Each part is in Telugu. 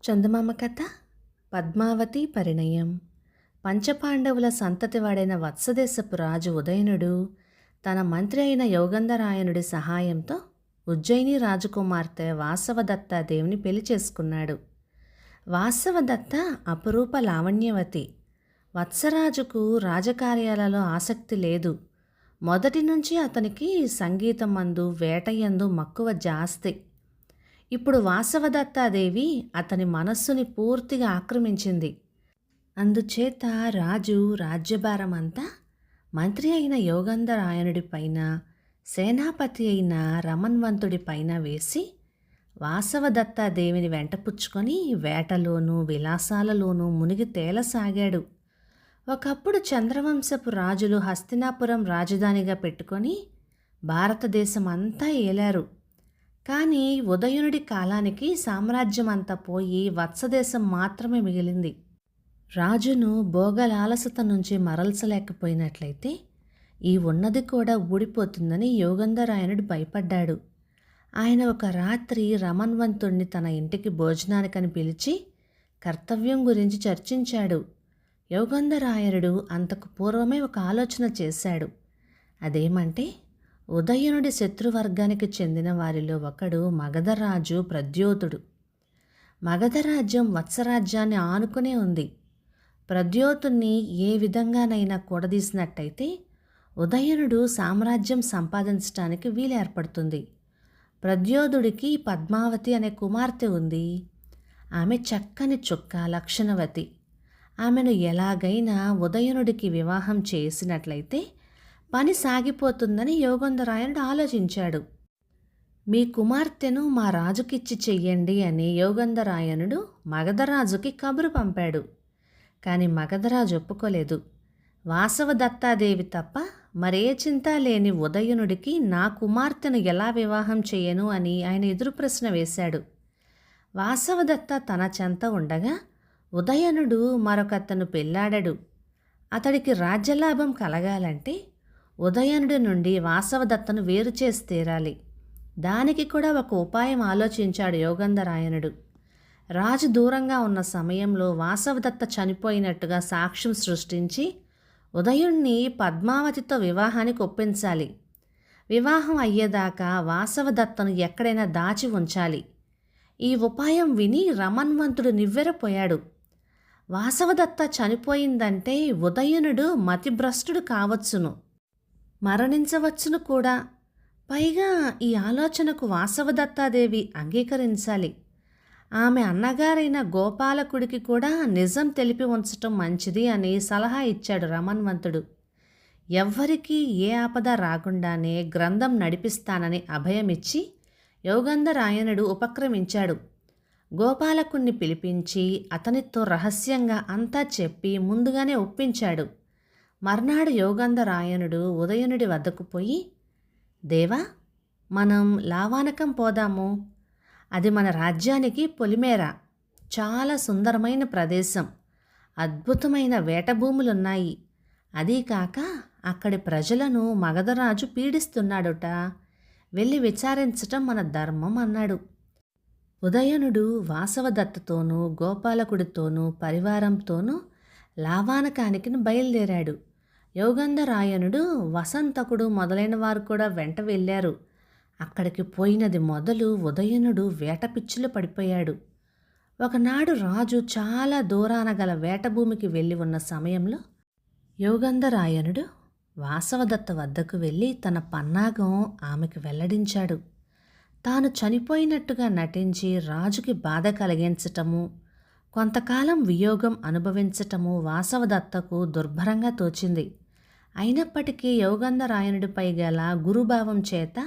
చందమామ కథ పద్మావతి పరిణయం. పంచపాండవుల సంతతివాడైన వత్సదేశపు రాజు ఉదయనుడు తన మంత్రి అయిన యోగంధరాయనుడి సహాయంతో ఉజ్జయిని రాజకుమార్తె వాసవదత్తాదేవిని పెళ్లి చేసుకున్నాడు. వాసవదత్త అపురూప లావణ్యవతి. వత్సరాజుకు రాజకార్యాలలో ఆసక్తి లేదు. మొదటి నుంచి అతనికి సంగీతమందు వేటయందు మక్కువ జాస్తి. ఇప్పుడు వాసవదత్తాదేవి అతని మనస్సుని పూర్తిగా ఆక్రమించింది. అందుచేత రాజు రాజ్యభారమంతా మంత్రి అయిన యోగంధరాయనుడిపైన, సేనాపతి అయిన రమన్వంతుడిపైన వేసి వాసవదత్తాదేవిని వెంటపుచ్చుకొని వేటలోనూ విలాసాలలోనూ మునిగి తేలసాగాడు. ఒకప్పుడు చంద్రవంశపు రాజులు హస్తినాపురం రాజధానిగా పెట్టుకొని భారతదేశం అంతా ఏలారు. కానీ ఉదయనుడి కాలానికి సామ్రాజ్యం అంతా పోయి వత్సదేశం మాత్రమే మిగిలింది. రాజును భోగలాలసత నుంచి మరల్చలేకపోయినట్లయితే ఈ ఉన్నది కూడా ఊడిపోతుందని యోగంధరాయనుడు భయపడ్డాడు. ఆయన ఒక రాత్రి రమన్వంతుణ్ణి తన ఇంటికి భోజనానికని పిలిచి కర్తవ్యం గురించి చర్చించాడు. యోగంధరాయనుడు అంతకు పూర్వమే ఒక ఆలోచన చేశాడు. అదేమంటే, ఉదయనుడి శత్రువర్గానికి చెందిన వారిలో ఒకడు మగధరాజు ప్రద్యోతుడు. మగధరాజ్యం వత్సరాజ్యాన్ని ఆనుకునే ఉంది. ప్రద్యోతుణ్ణి ఏ విధంగానైనా కూడదీసినట్టయితే ఉదయనుడు సామ్రాజ్యం సంపాదించడానికి వీలు ఏర్పడుతుంది. ప్రద్యోతుడికి పద్మావతి అనే కుమార్తె ఉంది. ఆమె చక్కని చుక్క, లక్షణవతి. ఆమెను ఎలాగైనా ఉదయనుడికి వివాహం చేసినట్లయితే పని సాగిపోతుందని యోగంధరాయనుడు ఆలోచించాడు. మీ కుమార్తెను మా రాజుకిచ్చి చెయ్యండి అని యోగంధరాయనుడు మగధరాజుకి కబురు పంపాడు. కానీ మగధరాజు ఒప్పుకోలేదు. వాసవదత్తాదేవి తప్ప మరే చింత లేని ఉదయనుడికి నా కుమార్తెను ఎలా వివాహం చేయను అని ఆయన ఎదురు ప్రశ్న వేశాడు. వాసవదత్త తన చెంత ఉండగా ఉదయనుడు మరొకతను పెళ్ళాడాడు. అతడికి రాజ్యలాభం కలగాలంటే ఉదయనుడి నుండి వాసవదత్తను వేరు చేసి తీరాలి. దానికి కూడా ఒక ఉపాయం ఆలోచించాడు యోగంధరాయనుడు. రాజు దూరంగా ఉన్న సమయంలో వాసవదత్త చనిపోయినట్టుగా సాక్ష్యం సృష్టించి ఉదయుణ్ణి పద్మావతితో వివాహానికి ఒప్పించాలి. వివాహం అయ్యేదాకా వాసవదత్తను ఎక్కడైనా దాచి ఉంచాలి. ఈ ఉపాయం విని రమన్వంతుడు నివ్వెరపోయాడు. వాసవదత్త చనిపోయిందంటే ఉదయనుడు మతిభ్రష్టుడు కావచ్చును, మరణించవచ్చును కూడా. పైగా ఈ ఆలోచనకు వాసవదత్తాదేవి అంగీకరించాలి. ఆమె అన్నగారైన గోపాలకుడికి కూడా నిజం తెలిపి ఉంచటం మంచిది అని సలహా ఇచ్చాడు రమన్వంతుడు. ఎవ్వరికీ ఏ ఆపద రాకుండానే గ్రంథం నడిపిస్తానని అభయమిచ్చి యోగంధరాయనుడు ఉపక్రమించాడు. గోపాలకుణ్ణి పిలిపించి అతనితో రహస్యంగా అంతా చెప్పి ముందుగానే ఒప్పించాడు. మర్నాడు యోగంధరాయనుడు ఉదయనుడి వద్దకు పోయి, దేవా, మనం లావానకం పోదాము. అది మన రాజ్యానికి పొలిమేర. చాలా సుందరమైన ప్రదేశం. అద్భుతమైన వేటభూములున్నాయి. అదీకాక అక్కడి ప్రజలను మగధరాజు పీడిస్తున్నాడుట. వెళ్ళి విచారించటం మన ధర్మం అన్నాడు. ఉదయనుడు వాసవదత్తతోనూ గోపాలకుడితోనూ పరివారంతోనూ లావానకానికి బయలుదేరాడు. యోగంధరాయనుడు, వసంతకుడు మొదలైన వారు కూడా వెంట వెళ్ళారు. అక్కడికి పోయినది మొదలు ఉదయనుడు వేట పిచ్చిలో పడిపోయాడు. ఒకనాడు రాజు చాలా దూరాన గల వేటభూమికి వెళ్ళి ఉన్న సమయంలో యోగంధరాయనుడు వాసవదత్త వద్దకు వెళ్ళి తన పన్నాగం ఆమెకు వెల్లడించాడు. తాను చనిపోయినట్టుగా నటించి రాజుకి బాధ కలిగించటము, కొంతకాలం వియోగం అనుభవించటము వాసవదత్తకు దుర్భరంగా తోచింది. అయినప్పటికీ యోగంధరాయనుడిపై గల గురుభావం చేత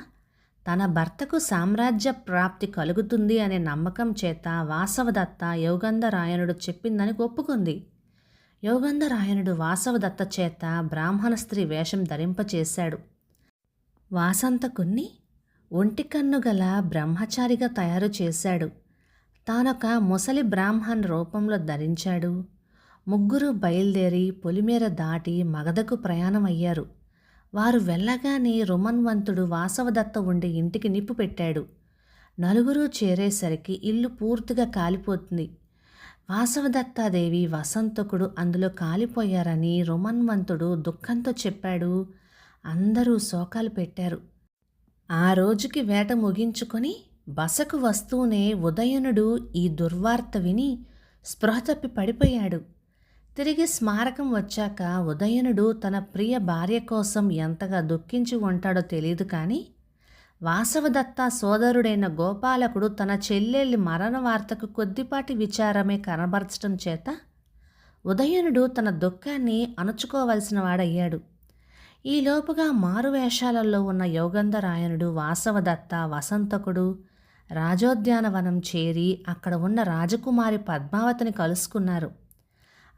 తన భర్తకు సామ్రాజ్య ప్రాప్తి కలుగుతుంది అనే నమ్మకం చేత వాసవదత్త యోగంధరాయనుడు చెప్పిందని ఒప్పుకుంది. యోగంధరాయనుడు వాసవదత్త చేత బ్రాహ్మణ స్త్రీ వేషం ధరింపచేశాడు. వాసంతకుణ్ణి ఒంటికన్ను గల బ్రహ్మచారిగా తయారు చేశాడు. తానొక ముసలి బ్రాహ్మణ రూపంలో ధరించాడు. ముగ్గురు బయలుదేరి పొలిమేర దాటి మగధకు ప్రయాణమయ్యారు. వారు వెళ్ళగానే రుమన్వంతుడు వాసవదత్త ఉండే ఇంటికి నిప్పు పెట్టాడు. నలుగురు చేరేసరికి ఇల్లు పూర్తిగా కాలిపోతుంది. వాసవదత్తాదేవి వసంతకుడు అందులో కాలిపోయారని రుమన్వంతుడు దుఃఖంతో చెప్పాడు. అందరూ శోకాలు పెట్టారు. ఆ రోజుకి వేట ముగించుకొని బసకు వస్తూనే ఉదయనుడు ఈ దుర్వార్త విని స్పృహ తప్పి పడిపోయాడు. తిరిగి స్మారకం వచ్చాక ఉదయనుడు తన ప్రియ భార్య కోసం ఎంతగా దుఃఖించి ఉంటాడో తెలియదు కానీ వాసవదత్త సోదరుడైన గోపాలకుడు తన చెల్లెలి మరణ వార్తకు కొద్దిపాటి విచారమే కనబరచటం చేత ఉదయనుడు తన దుఃఖాన్ని అణుచుకోవలసిన వాడయ్యాడు. ఈలోపుగా మారువేషాలలో ఉన్న యోగంధరాయనుడు వాసవదత్త వసంతకుడు రాజోద్యానవనం చేరి అక్కడ ఉన్న రాజకుమారి పద్మావతిని కలుసుకున్నారు.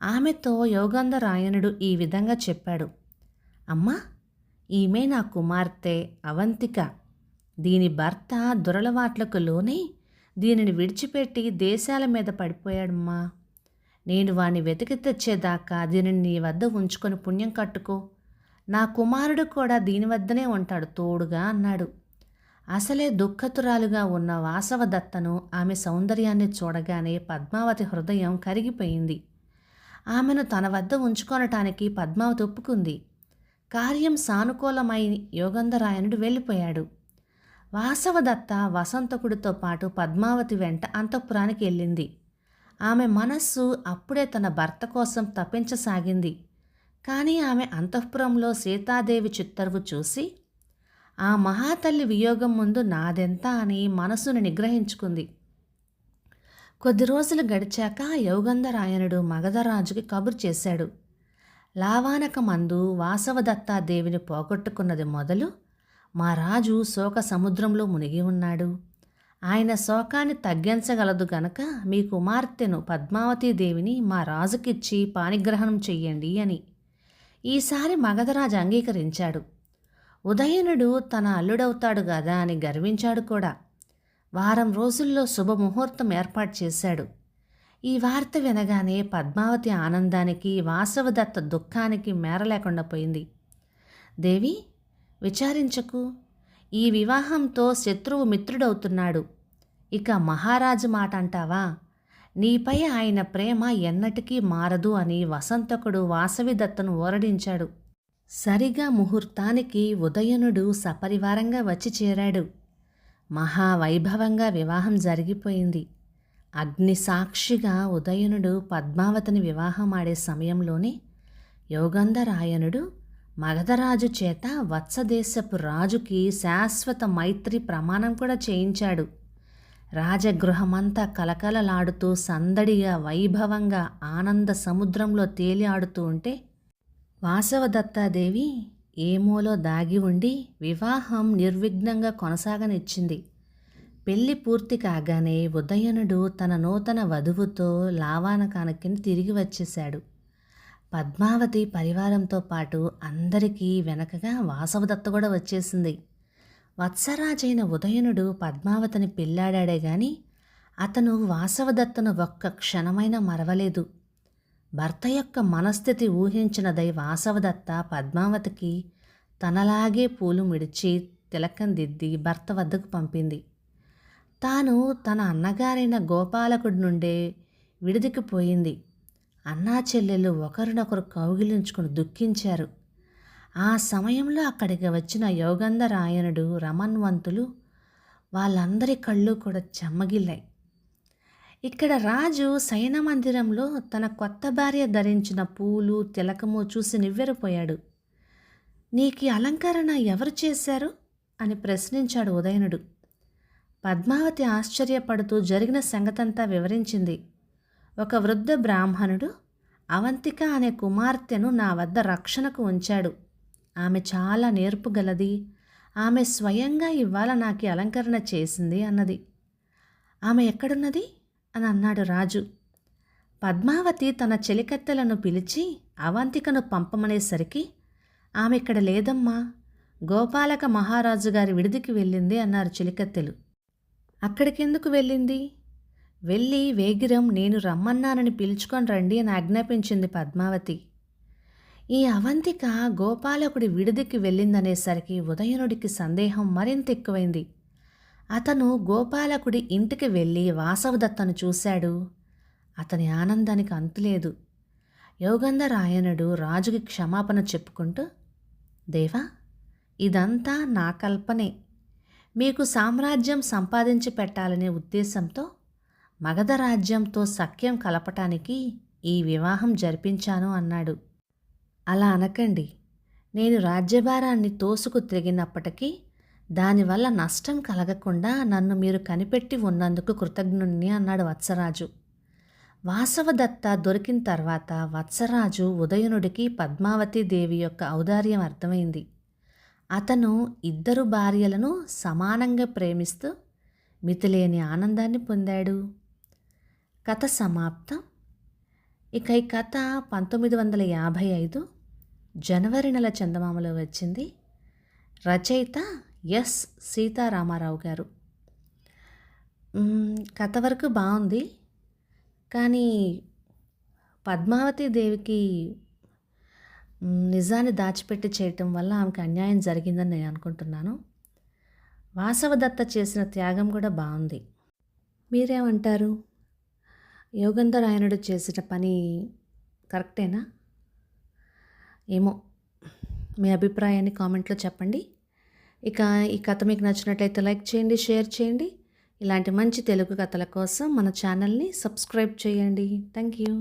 ఆమెతో యోగంధరాయనుడు ఈ విధంగా చెప్పాడు. అమ్మా, ఈమె నా కుమార్తె అవంతిక. దీని భర్త దురలవాట్లకు లోనై దీనిని విడిచిపెట్టి దేశాల మీద పడిపోయాడమ్మా. నేను వాణ్ణి వెతికి తెచ్చేదాకా దీనిని నీ వద్ద ఉంచుకొని పుణ్యం కట్టుకో. నా కుమారుడు కూడా దీని వద్దనే ఉంటాడు తోడుగా అన్నాడు. అసలే దుఃఖతురాలుగా ఉన్న వాసవదత్తను ఆమె సౌందర్యాన్ని చూడగానే పద్మావతి హృదయం కరిగిపోయింది. ఆమెను తన వద్ద ఉంచుకొనటానికి పద్మావతి ఒప్పుకుంది. కార్యం సానుకూలమై యోగంధరాయనుడు వెళ్ళిపోయాడు. వాసవదత్త వసంతకుడితో పాటు పద్మావతి వెంట అంతఃపురానికి వెళ్ళింది. ఆమె మనస్సు అప్పుడే తన భర్త కోసం తపించసాగింది. కానీ ఆమె అంతఃపురంలో సీతాదేవి చిత్తరువు చూసి ఆ మహాతల్లి వియోగం ముందు నాదెంత అని మనసును నిగ్రహించుకుంది. కొద్ది రోజులు గడిచాక యోగంధరాయనుడు మగధరాజుకి కబురు చేశాడు. లావానకమందు వాసవదత్తాదేవిని పోగొట్టుకున్నది మొదలు మా రాజు శోక సముద్రంలో మునిగి ఉన్నాడు. ఆయన శోకాన్ని తగ్గించగలదు గనక మీ కుమార్తెను పద్మావతీదేవిని మా రాజుకిచ్చి పాణిగ్రహణం చెయ్యండి అని. ఈసారి మగధరాజు అంగీకరించాడు. ఉదయనుడు తన అల్లుడవుతాడు గదా అని గర్వించాడు కూడా. వారం రోజుల్లో శుభముహూర్తం ఏర్పాటు చేశాడు. ఈ వార్త వినగానే పద్మావతి ఆనందానికి వాసవదత్త దుఃఖానికి మేరలేకుండా పోయింది. దేవి, విచారించకు. ఈ వివాహంతో శత్రువు మిత్రుడవుతున్నాడు. ఇక మహారాజు మాట అంటావా? నీపై ఆయన ప్రేమ ఎన్నటికీ మారదు అని వసంతకుడు వాసవిదత్తను ఓరడించాడు. సరిగా ముహూర్తానికి ఉదయనుడు సపరివారంగా వచ్చి చేరాడు. మహావైభవంగా వివాహం జరిగిపోయింది. అగ్ని సాక్షిగా ఉదయనుడు పద్మావతిని వివాహమాడే సమయంలోనే యోగంధరాయనుడు మగధరాజు చేత వత్సదేశపు రాజుకి శాశ్వత మైత్రి ప్రమాణం కూడా చేయించాడు. రాజగృహమంతా కలకలలాడుతూ సందడిగా వైభవంగా ఆనంద సముద్రంలో తేలి ఆడుతూ ఉంటే వాసవదత్తాదేవి ఏమోలో దాగి ఉండి వివాహం నిర్విఘ్నంగా కొనసాగనిచ్చింది. పెళ్లి పూర్తి కాగానే ఉదయనుడు తన నూతన వధువుతో లావానకానికి తిరిగి వచ్చేశాడు. పద్మావతి పరివారంతో పాటు అందరికీ వెనకగా వాసవదత్త కూడా వచ్చేసింది. వత్సరాజైన ఉదయనుడు పద్మావతిని పెళ్ళాడాడే గాని అతను వాసవదత్తను ఒక్క క్షణమైనా మరవలేదు. భర్త యొక్క మనస్థితి ఊహించినదై వాసవదత్త పద్మావతికి తనలాగే పూలు మిడిచి తిలకం దిద్ది భర్త వద్దకు పంపింది. తాను తన అన్నగారైన గోపాలకుడి నుండే విడిదికి పోయింది. అన్నా చెల్లెలు ఒకరినొకరు కౌగిలించుకుని దుఃఖించారు. ఆ సమయంలో అక్కడికి వచ్చిన యోగంధరాయనుడు రమన్వంతులు వాళ్ళందరి కళ్ళు కూడా చెమ్మగిల్లాయి. ఇక్కడ రాజు శయన మందిరంలో తన కొత్త భార్య ధరించిన పూలు తిలకము చూసి నివ్వెరపోయాడు. నీకు అలంకరణ ఎవరు చేశారు అని ప్రశ్నించాడు ఉదయనుడు. పద్మావతి ఆశ్చర్యపడుతూ జరిగిన సంగతంతా వివరించింది. ఒక వృద్ధ బ్రాహ్మణుడు అవంతిక అనే కుమార్తెను నా వద్ద రక్షణకు ఉంచాడు. ఆమె చాలా నేర్పుగలది. ఆమె స్వయంగా ఇవాళ నాకు అలంకరణ చేసింది అన్నది. ఆమె ఎక్కడున్నది అని అన్నాడు రాజు. పద్మావతి తన చెలికత్తెలను పిలిచి అవంతికను పంపమనేసరికి ఆమె ఇక్కడ లేదమ్మా, గోపాలక మహారాజు గారి విడిదికి వెళ్ళింది అన్నారు చెలికత్తెలు. అక్కడికెందుకు వెళ్ళింది? వెళ్ళి వేగిరం నేను రమ్మన్నానని పిలుచుకొని రండి అని ఆజ్ఞాపించింది పద్మావతి. ఈ అవంతిక గోపాలకుడి విడిదికి వెళ్ళిందనేసరికి ఉదయనుడికి సందేహం మరింత ఎక్కువైంది. అతను గోపాలకుడి ఇంటికి వెళ్ళి వాసవదత్తను చూశాడు. అతని ఆనందానికి అంతులేదు. యోగంధరాయణుడు రాజుకి క్షమాపణ చెప్పుకుంటూ, దేవా, ఇదంతా నా కల్పనే. మీకు సామ్రాజ్యం సంపాదించి పెట్టాలనే ఉద్దేశంతో మగధ రాజ్యంతో సఖ్యం కలపటానికి ఈ వివాహం జరిపించాను అన్నాడు. అలా అనకండి. నేను రాజ్యభారాన్ని తోసుకు తిరిగినప్పటికీ దానివల్ల నష్టం కలగకుండా నన్ను మీరు కనిపెట్టి ఉన్నందుకు కృతజ్ఞుణ్ణి అన్నాడు వత్సరాజు. వాసవదత్త దొరికిన తర్వాత వత్సరాజు ఉదయనుడికి పద్మావతీ దేవి యొక్క ఔదార్యం అర్థమైంది. అతను ఇద్దరు భార్యలను సమానంగా ప్రేమిస్తూ మితిలేని ఆనందాన్ని పొందాడు. కథ సమాప్తం. ఇక ఈ కథ 1955 జనవరి నెల చందమామలో వచ్చింది. రచయిత ఎస్ సీతారామారావు గారు. కథ వరకు బాగుంది, కానీ పద్మావతీ దేవికి నిజాన్ని దాచిపెట్టి చేయటం వల్ల ఆమెకు అన్యాయం జరిగిందని నేను అనుకుంటున్నాను. వాసవదత్త చేసిన త్యాగం కూడా బాగుంది. మీరేమంటారు? యోగంధరాయణుడు చేసిన పని కరెక్టేనా? ఏమో, మీ అభిప్రాయాన్ని కామెంట్లో చెప్పండి. ఇక ఈ కథ మీకు నచ్చినట్లయితే లైక్ చేయండి, షేర్ చేయండి. ఇలాంటి మంచి తెలుగు కథల కోసం మన ఛానల్ని సబ్స్క్రైబ్ చేయండి. Thank you.